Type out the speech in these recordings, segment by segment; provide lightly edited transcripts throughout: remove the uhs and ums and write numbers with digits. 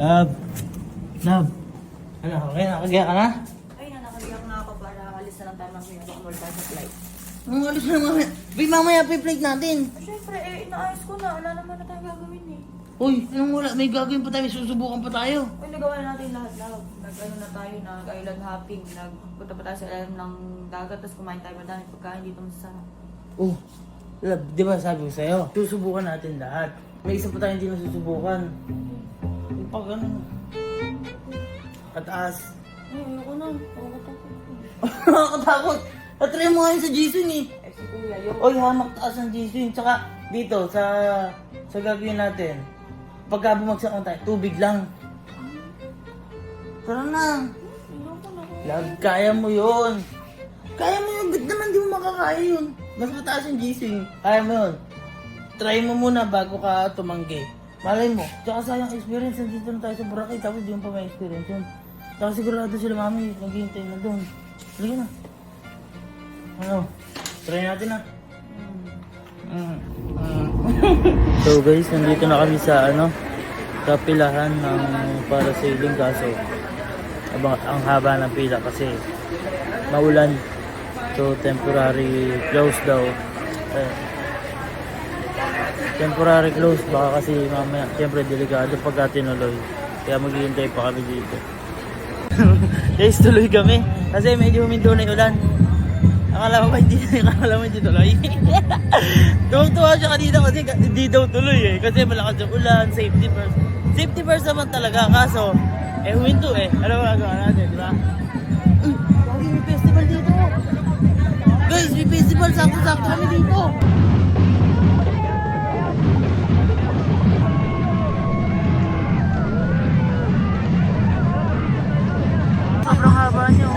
Love. Love. Ano, okay? Nakagaya ka na? Ay, nakaliyak na ako para alis na lang tayo ng pinag-mall tayo sa flight. Ang alis na mamaya. Bay, mamaya pa-flight natin. Siyempre, inaayos ko na. Wala naman na tayo gagawin eh. Uy, anong wala? May gagawin pa tayo. May susubukan pa tayo. Uy, nagawa na natin lahat. Nag-ano na tayo, nag-island hopping. Nagpunta pa tayo sa ilalim ng dagat. Tapos kumain tayo madami pagkain dito masasarap. Oh, love, di ba sabi ko sa'yo? Susubukan natin lahat. May isa pa tayo hindi na susubukan. Yung pag ano, kataas. Ay, ayoko na. Nakakatakot. Nakakatakot. Natry mo ngayon sa Jason eh. Eh, si Kuya, yun. Oy, hamak taas ng Jason. Tsaka dito, sa gagawin natin. Pagka bumagsak tayo, tubig lang. Tara na. Ayoko na. Love, kaya mo yun. Kaya mo yun. Ba't naman di mo makakaya yun? Mas mataas yung Jason. Kaya mo yun. Try mo muna bago ka tumanggi. Malay mo. Tsaka sayang experience. Nandito na tayo sa Boracay. Tapos di mo pa may experience yun. Tsaka sigurado sila mami. Naghihintay na doon. Sige na. Ano? Try natin na. So guys, nandito na kami sa kapilahan ng parasailing kaso ang haba ng pila kasi maulan. So temporary close daw. Temporary close baka kasi mamaya siyempre delikado pagka tinuloy. Kaya maghihintay pa kami dito. Guys, tuloy kami kasi medyo huminto na yung ulan. Akala mo hindi tuloy. Tuwang-tuwa siya kanina kasi hindi daw tuloy eh. Kasi malakas yung ulan, safety first. Safety first naman talaga, kaso huminto eh. Ano ba gagawa natin, di ba? Uy, may festival dito. Guys, may festival, sakto-sakto kami dito. Sobrang haba niyo.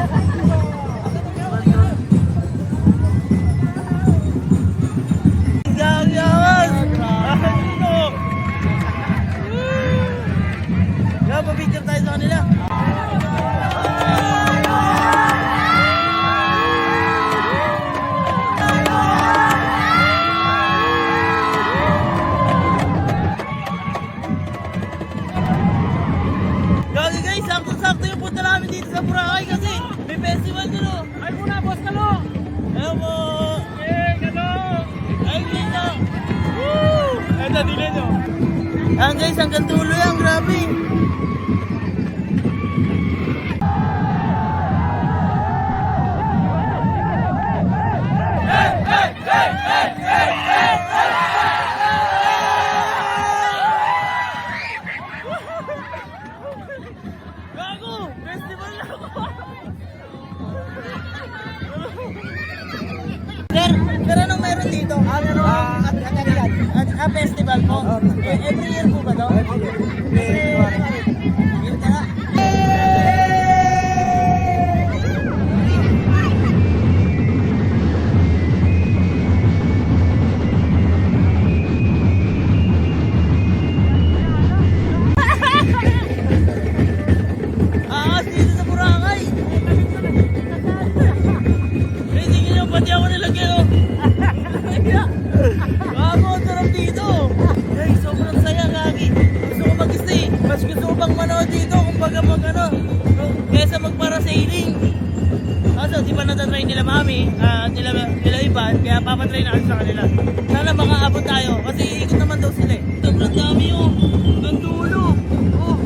Pabigyan tayo sa kanila. Gagi guys, sakto-sakto yung punta namin dito sa Boracay kasi may festival dito. Ay muna, boss Kalo! Hello po! Kalo! Ay, dito! Woo! Eto, dili nyo. Guys, hanggang dulo yan, grabe! Gago! Festival na ako! Pero anong meron dito? Festival po? Every year po ba ito? Yun ka na. Dito sa Boracay. Hindi nyo pati ako nilagyan o. Vamos, sarap dito. Hey, sobrang saya kagi. Gusto ko mag-stay. Mas gusto ko bang manood dito kung baga kesa mag-parasailing. Kaso, di pa natatry nila mami, nila Ivan, kaya papatry na sa kanila. Sana makaabot tayo, kasi ikot naman daw sila eh. Sobrang dami oh. Ang dulo. Oh.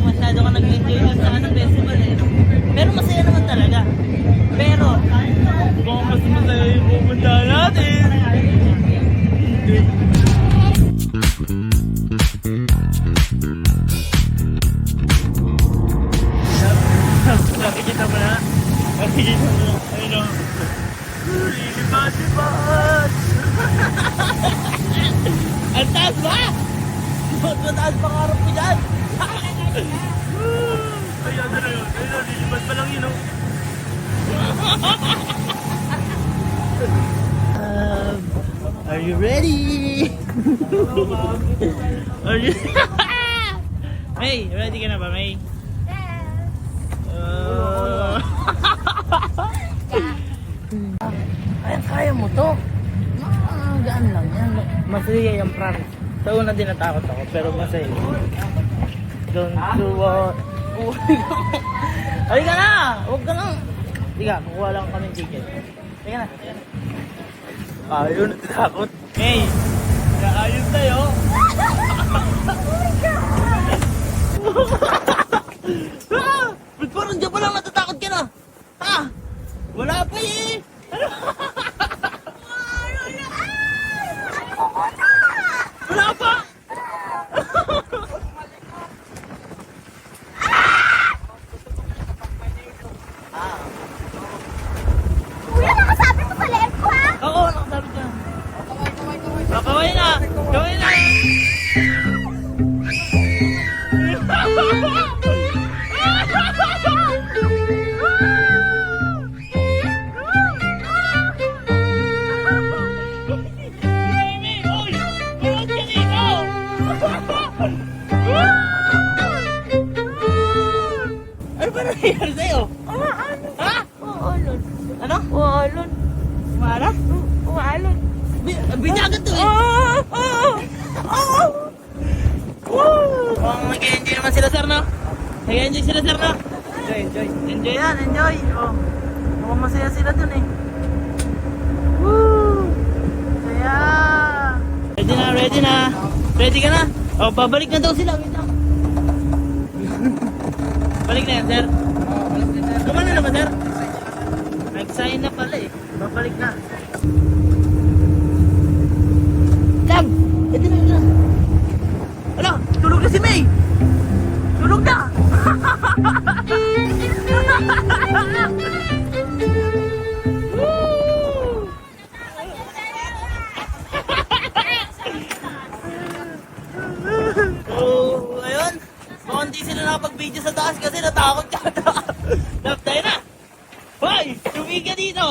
Masyado ka nag-enjoy sa festival eh. Pero masaya naman talaga. Pero kung mas masaya yung pupunta natin. Nakikita mo na? Nakikita mo na? Ayun o. Lilipat-lipat! Ang taas ba? Mataas pa karap ko dyan! Ayan na yun. Ayun, lilipat pa lang yun o. Are you ready? Are you... May, ready ka na ba, May? Ayan, kaya mo to. Masaya yung prank. Sa una din natakot ako, pero masaya. Don't do what... Halika na! Huwag ka na! Halika, kukuha lang kami ng ticket. Halika na. Ayaw, natatakot. Hey! Ayos tayo! Ah! Ba't parang dyan pa lang natatakot ka na? Ha? Wala pa eh! Ano? Wala pa! Kuya, nakasabi mo sa leeg ko ha? Oo, nakasabi ka. Kaway na! Kaway na! Ano ba nangyayari sa'yo? Ha? Umaalon. Ano? Umaalon. Mara? Umaalon. Binyagat to eh! Oh, nag-enjoy naman sila sir, no? Nag-enjoy sila sir, no? Enjoy. Enjoy yan, enjoy. Oh, mukhang masaya sila dun eh. Woo! Saya! Ready na, ready na. Ready ka na? Oh, babalik na daw sila. Wait lang. Balik na yan, sir? Gumana na ba, sir? Nag-sign na pala eh. Babalik na. Lang! Ito na, ito na. Ala, tulog na si May! Tulog na! Woo! Oh, ayun. Mukhang hindi sila nakapag-video sa taas kasi natakot ka. Left tayo na! Hoy! Tumigil ka dito!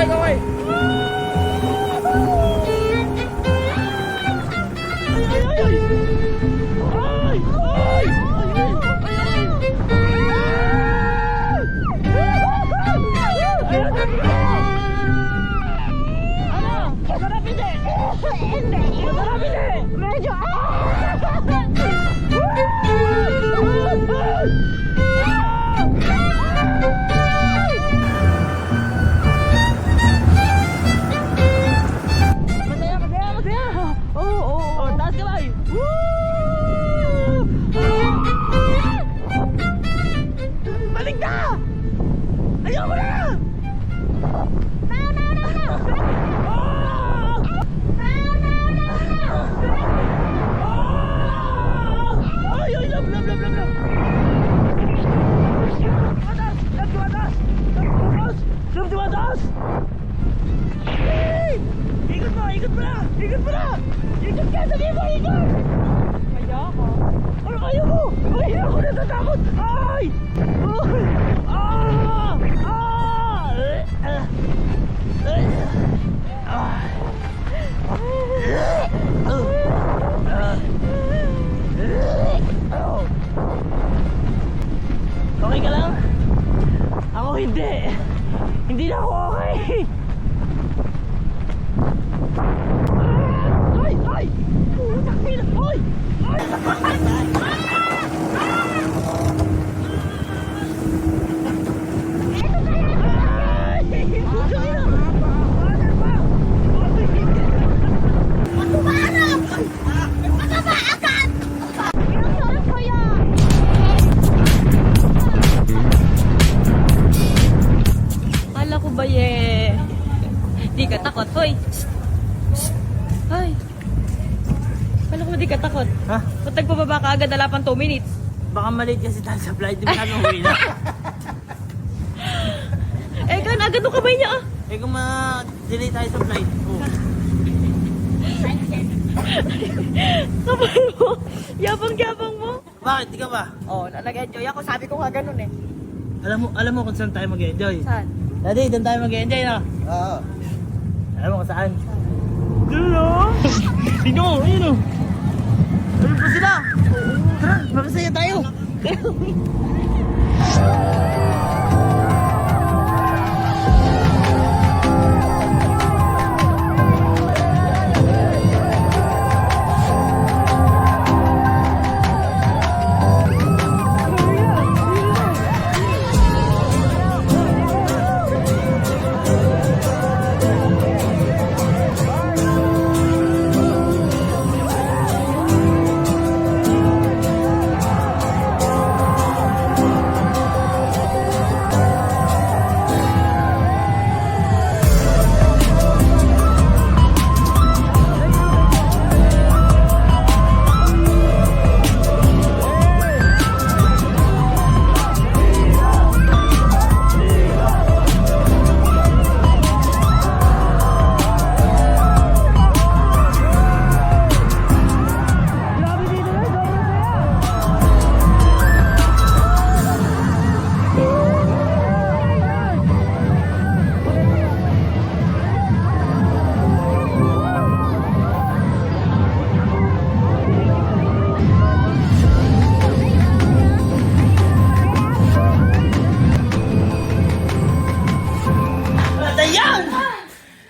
Kaway! Medyo. Masaya. Oo. Taas kamay! Balik na! Ayoko na! Ay, love! Love, tumataas! Hey! Ikot mo na! Ikot ka! Sabi mo, ikot! Kaya ako. Ano kaya mo? Ay, ako natatakot! Ay! Okay ka lang? Ako hindi. Hindi na ako okay. Ay! Putang ina! Ay! Kala ko ba di ka takot, hoy. Ay. Kala ko ba di ka takot? Ha? Ba't nagpababa ka agad, wala pang 2 minutes? Baka maliit kasi tayo sa flight. Di ba namin uwi na? Eh, kan agad nung kamay niya ah. Eh kung ma-delay tayo sa flight. Oh. Kapal mo. Yapang-yapang mo. Bakit? Di ka ba? Oh, nag-enjoy ako. Sabi ko nga ganun eh. Alam mo kung saan tayo mag-enjoy? Saan? Daddy, doon tayo mag-enjoy na. Oo. Alam mo kung saan? Doon o! Tingnan mo, ayun o! Ayun pa sila! Tara, makasaya tayo!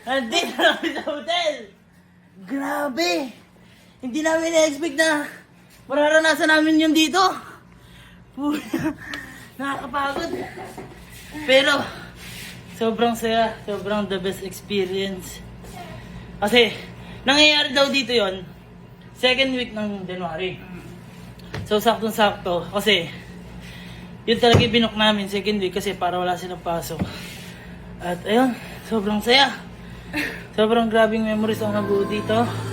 Nandito na kami sa hotel! Grabe! Hindi namin na-expect na mararanasan namin yun dito. Puta, nakakapagod. Pero, sobrang saya. Sobrang the best experience. Kasi, nangyayari daw dito yon second week ng January. So, saktong-sakto. Kasi, yun talaga yung binook namin second week kasi para wala silang pasok. At ayun, sobrang saya. Sobrang grabing memories ang nabuo dito.